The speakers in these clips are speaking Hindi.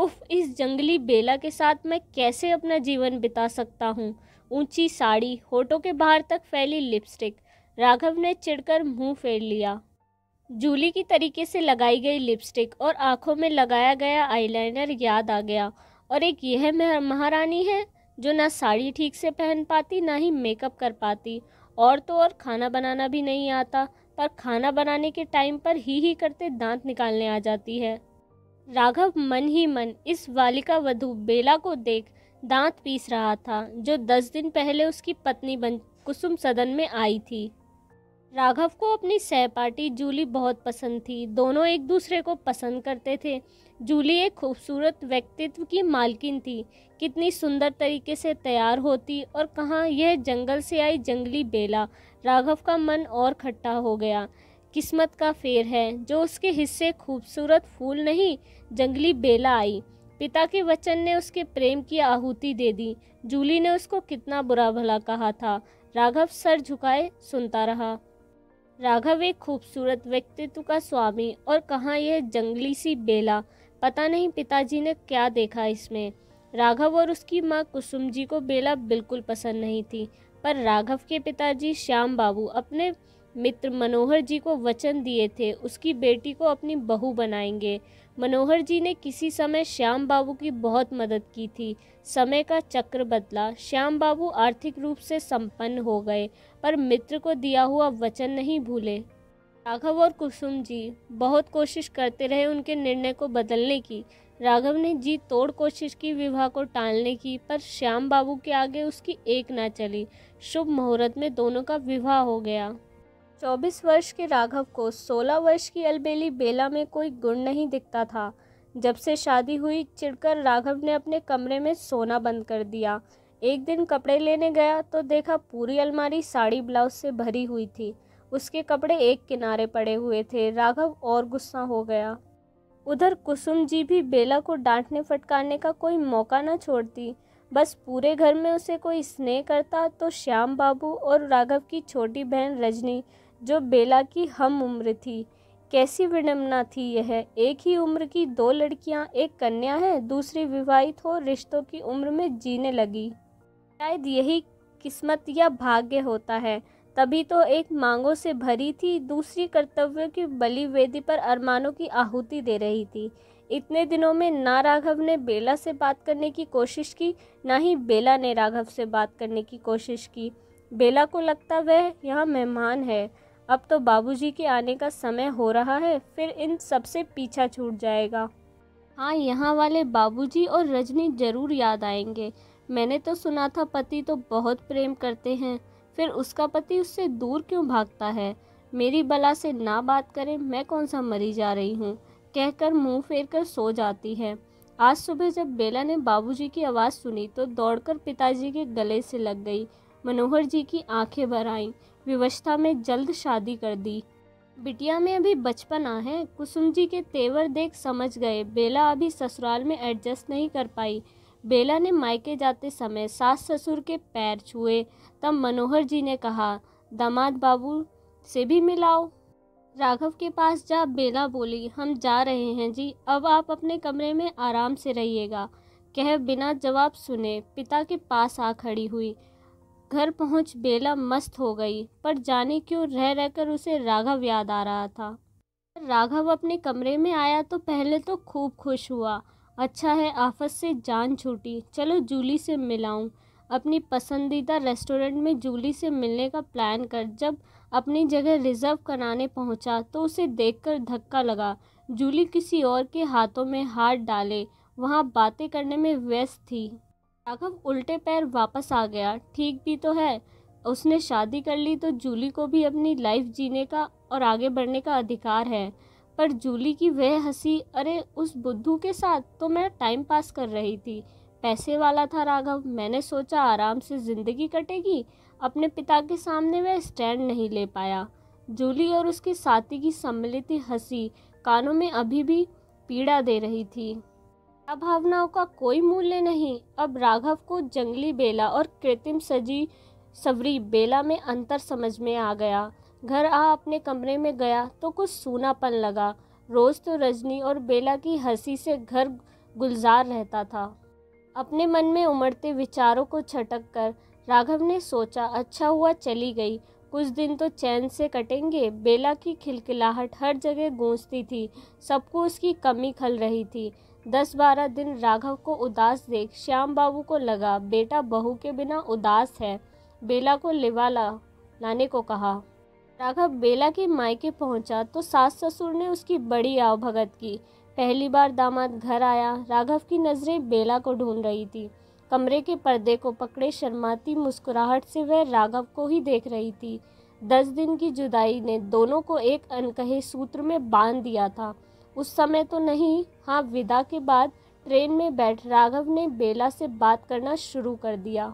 उफ, इस जंगली बेला के साथ मैं कैसे अपना जीवन बिता सकता हूँ। ऊंची साड़ी, होठों के बाहर तक फैली लिपस्टिक। राघव ने चिढ़कर मुंह फेर लिया। जूली की तरीके से लगाई गई लिपस्टिक और आंखों में लगाया गया आईलाइनर याद आ गया। और एक यह महारानी है जो ना साड़ी ठीक से पहन पाती, ना ही मेकअप कर पाती, और तो और खाना बनाना भी नहीं आता, पर खाना बनाने के टाइम पर ही करते दांत निकालने आ जाती है। राघव मन ही मन इस बालिका वधू बेला को देख दांत पीस रहा था, जो 10 दिन पहले उसकी पत्नी बन कुसुम सदन में आई थी। राघव को अपनी सहपाठी जूली बहुत पसंद थी। दोनों एक दूसरे को पसंद करते थे। जूली एक खूबसूरत व्यक्तित्व की मालकिन थी। कितनी सुंदर तरीके से तैयार होती, और कहाँ यह जंगल से आई जंगली बेला। राघव का मन और खट्टा हो गया। किस्मत का फेर है जो उसके हिस्से खूबसूरत फूल नहीं, जंगली बेला आई। पिता के वचन ने उसके प्रेम की आहुति दे दी। जूली ने उसको कितना बुरा भला कहा था। राघव सर झुकाए सुनता रहा। राघव एक खूबसूरत व्यक्तित्व का स्वामी, और कहाँ यह जंगली सी बेला। पता नहीं पिताजी ने क्या देखा इसमें। राघव और उसकी माँ कुसुम जी को बेला बिल्कुल पसंद नहीं थी, पर राघव के पिताजी श्याम बाबू अपने मित्र मनोहर जी को वचन दिए थे उसकी बेटी को अपनी बहू बनाएंगे। मनोहर जी ने किसी समय श्याम बाबू की बहुत मदद की थी। समय का चक्र बदला, श्याम बाबू आर्थिक रूप से संपन्न हो गए, पर मित्र को दिया हुआ वचन नहीं भूले। राघव और कुसुम जी बहुत कोशिश करते रहे उनके निर्णय को बदलने की। राघव ने जी तोड़ कोशिश की विवाह को टालने की, पर श्याम बाबू के आगे उसकी एक ना चली। शुभ मुहूर्त में दोनों का विवाह हो गया। 24 वर्ष के राघव को 16 वर्ष की अलबेली बेला में कोई गुण नहीं दिखता था। जब से शादी हुई, चिढ़कर राघव ने अपने कमरे में सोना बंद कर दिया। एक दिन कपड़े लेने गया तो देखा पूरी अलमारी साड़ी ब्लाउज से भरी हुई थी। उसके कपड़े एक किनारे पड़े हुए थे। राघव और गुस्सा हो गया। उधर कुसुम जी भी बेला को डांटने फटकारने का कोई मौका न छोड़ती। बस पूरे घर में उसे कोई स्नेह करता तो श्याम बाबू और राघव की छोटी बहन रजनी, जो बेला की हम उम्र थी। कैसी विडंबना थी यह। एक ही उम्र की दो लड़कियां, एक कन्या है, दूसरी विवाहित हो रिश्तों की उम्र में जीने लगी। शायद यही किस्मत या भाग्य होता है। तभी तो एक मांगों से भरी थी, दूसरी कर्तव्यों की बलि वेदी पर अरमानों की आहुति दे रही थी। इतने दिनों में ना राघव ने बेला से बात करने की कोशिश की, ना ही बेला ने राघव से बात करने की कोशिश की। बेला को लगता वह यहाँ मेहमान है। अब तो बाबूजी के आने का समय हो रहा है, फिर इन सबसे पीछा छूट जाएगा। हाँ, यहाँ वाले बाबूजी और रजनी जरूर याद आएंगे। मैंने तो सुना था पति तो बहुत प्रेम करते हैं, फिर उसका पति उससे दूर क्यों भागता है। मेरी बला से ना बात करें, मैं कौन सा मरी जा रही हूँ, कहकर मुंह फेर कर सो जाती है। आज सुबह जब बेला ने बाबूजी की आवाज़ सुनी तो दौड़कर पिताजी के गले से लग गई। मनोहर जी की आंखें भर आईं। विवशता में जल्द शादी कर दी। बिटिया में अभी बचपना है। कुसुम जी के तेवर देख समझ गए बेला अभी ससुराल में एडजस्ट नहीं कर पाई। बेला ने मायके जाते समय सास ससुर के पैर छुए। तब मनोहर जी ने कहा, दामाद बाबू से भी मिलाओ। राघव के पास जा बेला बोली, हम जा रहे हैं जी, अब आप अपने कमरे में आराम से रहिएगा। कह बिना जवाब सुने पिता के पास आ खड़ी हुई। घर पहुंच बेला मस्त हो गई, पर जाने क्यों रह रहकर उसे राघव याद आ रहा था। राघव अपने कमरे में आया तो पहले तो खूब खुश हुआ। अच्छा है आफत से जान छूटी, चलो जूली से मिलाऊं। अपनी पसंदीदा रेस्टोरेंट में जूली से मिलने का प्लान कर जब अपनी जगह रिजर्व कराने पहुंचा तो उसे देखकर धक्का लगा। जूली किसी और के हाथों में हाथ डाले वहां बातें करने में व्यस्त थी। राघव उल्टे पैर वापस आ गया। ठीक भी तो है, उसने शादी कर ली तो जूली को भी अपनी लाइफ जीने का और आगे बढ़ने का अधिकार है। पर जूली की वह हंसी, अरे उस बुद्धू के साथ तो मैं टाइम पास कर रही थी। पैसे वाला था राघव, मैंने सोचा आराम से जिंदगी कटेगी। अपने पिता के सामने वह स्टैंड नहीं ले पाया। जूली और उसके साथी की सम्मिलित हंसी कानों में अभी भी पीड़ा दे रही थी। भावनाओं का कोई मूल्य नहीं। अब राघव को जंगली बेला और कृत्रिम सजी सवरी बेला में अंतर समझ में आ गया। घर आ अपने कमरे में गया तो कुछ सूनापन लगा। रोज तो रजनी और बेला की हंसी से घर गुलजार रहता था। अपने मन में उमड़ते विचारों को छटक कर राघव ने सोचा, अच्छा हुआ चली गई, कुछ दिन तो चैन से कटेंगे। बेला की खिलखिलाहट हर जगह गूंजती थी, सबको उसकी कमी खल रही थी। 10-12 दिन राघव को उदास देख श्याम बाबू को लगा, बेटा बहू के बिना उदास है, बेला को लाने को कहा। राघव बेला के मायके पहुंचा तो सास ससुर ने उसकी बड़ी आवभगत की। पहली बार दामाद घर आया, राघव की नज़रें बेला को ढूंढ रही थी। कमरे के पर्दे को पकड़े शर्माती मुस्कुराहट से वह राघव को ही देख रही थी। 10 दिन की जुदाई ने दोनों को एक अनकहे सूत्र में बांध दिया था। उस समय तो नहीं, हाँ, विदा के बाद ट्रेन में बैठ राघव ने बेला से बात करना शुरू कर दिया।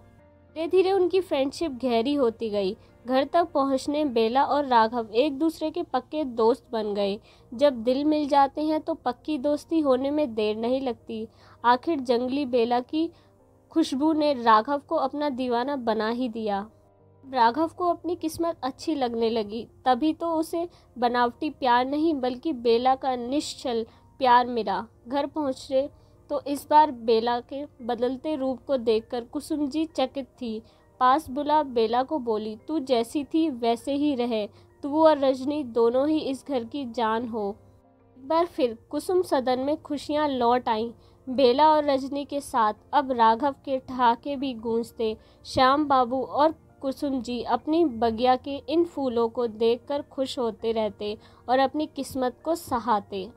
धीरे धीरे उनकी फ्रेंडशिप गहरी होती गई। घर तक पहुंचने बेला और राघव एक दूसरे के पक्के दोस्त बन गए। जब दिल मिल जाते हैं तो पक्की दोस्ती होने में देर नहीं लगती। आखिर जंगली बेला की खुशबू ने राघव को अपना दीवाना बना ही दिया। राघव को अपनी किस्मत अच्छी लगने लगी, तभी तो उसे बनावटी प्यार नहीं बल्कि बेला का निश्चल प्यार मिला। घर पहुँचे तो इस बार बेला के बदलते रूप को देखकर कुसुम जी चकित थी। पास बुला बेला को बोली, तू जैसी थी वैसे ही रहे, तू और रजनी दोनों ही इस घर की जान हो। एक बार फिर कुसुम सदन में खुशियां लौट आईं। बेला और रजनी के साथ अब राघव के ठहाके भी गूंजते। श्याम बाबू और कुसुम जी अपनी बगिया के इन फूलों को देखकर खुश होते रहते और अपनी किस्मत को सहाते।